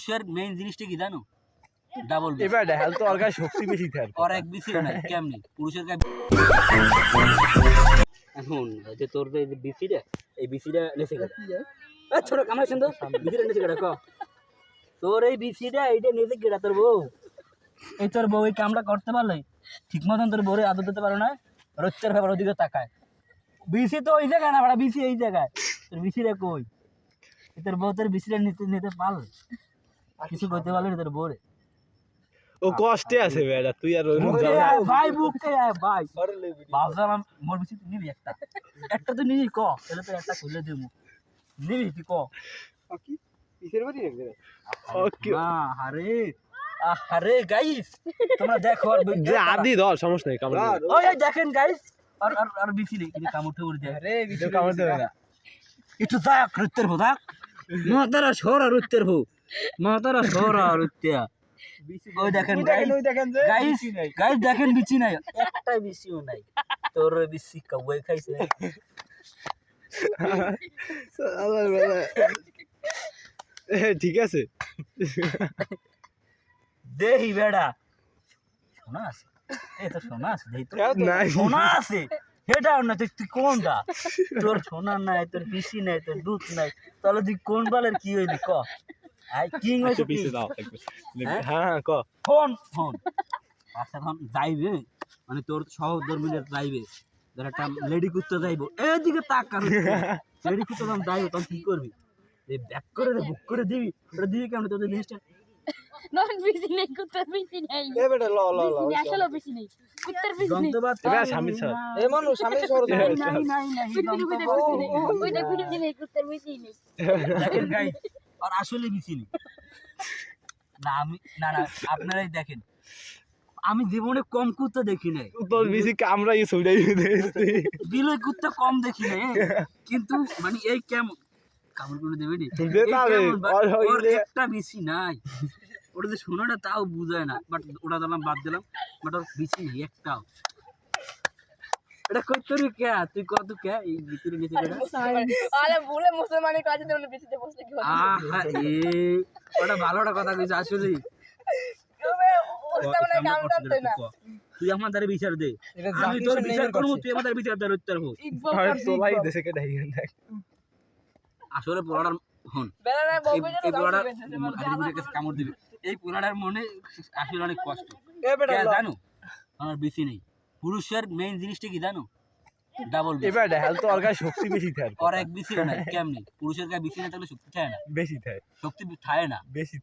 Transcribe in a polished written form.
পুরুষের মেইন জিনিসটা কি জানো? Double BC. এবার হেল তো ওর গায়ে শক্তি বেশি থাকে আর এক বিসি নাই কেমনি পুরুষের গায়ে এখন এই যে তোর যে বিসিটা এই বিসিটা নেছে কেটে ছোট কামড়া শুন তো বিসিটা নেছে কেটে ক তোর এই বিসিটা এইটা নেছে কেটে তোর বউ এই তোর বউ এই কামটা করতে পারলে ঠিক মতন তোর বউরে আদর দিতে পারো না রোচ্চার ব্যাপার ওদিকে তাকায় বিসি তো ওই জায়গায় না ভাড়া বিসি এই জায়গায় তোর বিসিটা কই তোর বউ তোর বিসিটা নিতে নিতে পারলে কিছু করতে পারলে তোর বউরে ও কষ্টে আছে বেটা তুই আর ওই ভাই বুকে আয় ভাই ভাবলাম মোর বিসি তুই নিবি একটা তো নিবি ক তাহলে তো একটা খুলে দেব নিবি তুই ক কি কিসের বাড়ি রে ওকে না আরে আরে গাইস তোমরা দেখো আর যে আদি ধর সমস্যা নেই কামড় ওই এই দেখেন গাইস আর আর আর বিসি নেই কিন্তু কামড় ঠুর দেয় আরে দেবে কামড় দেবে না একটু যাক রুত্তের ভো যাক মাতারা সরা রুত্তের ভো মাতারা সরা রুত্তিয়া ওই দেখেন গাইস ওই দেখেন যে গাইস গাইস দেখেন বিচি নাই একটাই বিচিও নাই তোর বিচি কাউই খাইছে আল্লাহ বেলা ঠিক আছে দেহি বেড়া সোনা আছে এই তো সোনা আছে দেহি তো নাই সোনা আছে সেটাও না তুই কোনটা তোর সোনা নাই তোর বিচি নাই তোর দুধ নাই তাহলে তুই কোন বালের কি হইলি ক আই কিং হইছে পিছে দাও হ্যাঁ ক ফোন ফোন আচ্ছা এখন যাইবে মানে তোর সহধর্মিনীর যাইবে ধর একটা লেডি কুত্তা যাইবো এদিকে তাক কারণ লেডি কুত্তা যখন যাইবো তখন কি করবি এই ব্যাক করে বুক করে দিবি ওটা দিবি কেমন তোদের জিনিসটা নন বিসি নেই কুত্তার বিসি নেই এ বেটা ল ল ল বিসি আসলে বিসি নেই কুত্তার বিসি নেই যন্ত্রপাতি এবার স্বামী স্যার এ মানুষ স্বামী সর নাই নাই নাই নাই ওইটা বিসি নেই কুত্তার বিসি নেই দেখেন গাই আর আসলে বিসি নেই না আমি না না আপনারাই দেখেন আমি জীবনে কম কুত্তা দেখি নাই তোর বেশি কামড়াই ছুড়াই বিলয় কুত্তা কম দেখি নাই কিন্তু মানে এই কেমন কামড় করে দেবে নি দে না রে ওর একটা বেশি নাই ওটা যে শোনাটা তাও বুঝায় না বাট ওটা দিলাম বাদ দিলাম বাট ওর বেশি নেই একটাও এটা কই তোর কে তুই কত কে এই ভিতরে নিচে করে আরে বলে মুসলমানের কাছে তোমরা বিসিতে বসলে কি হবে আহা ওটা ভালোটা কথা কইছ আসলে তুমি ওস্তাবনে কাম করতে না তুই আমার দ্বারা বিচার দে আমি তোর বিচার করব তুই আমার দ্বারা বিচার দাঁড় উত্তর হো তো ভাই দেশে কে ডাই দেখ আসলে পোলাটার হন বেলার এই পোলাটার কাছে কামড় দিবে এই পোলাটার মনে আসলে অনেক কষ্ট এ বেটা কে ল জানো আমার বেশি নেই পুরুষের মেইন জিনিসটা কি জানো ডাবল বিসি এবার হেল তো ওর গায়ে শক্তি বেশি থাকে আর এক বিসি নাই কেমনি পুরুষের গায়ে বিসি নাই তাহলে শক্তি থাকে না বেশি থাকে শক্তি থাকে না বেশি থাকে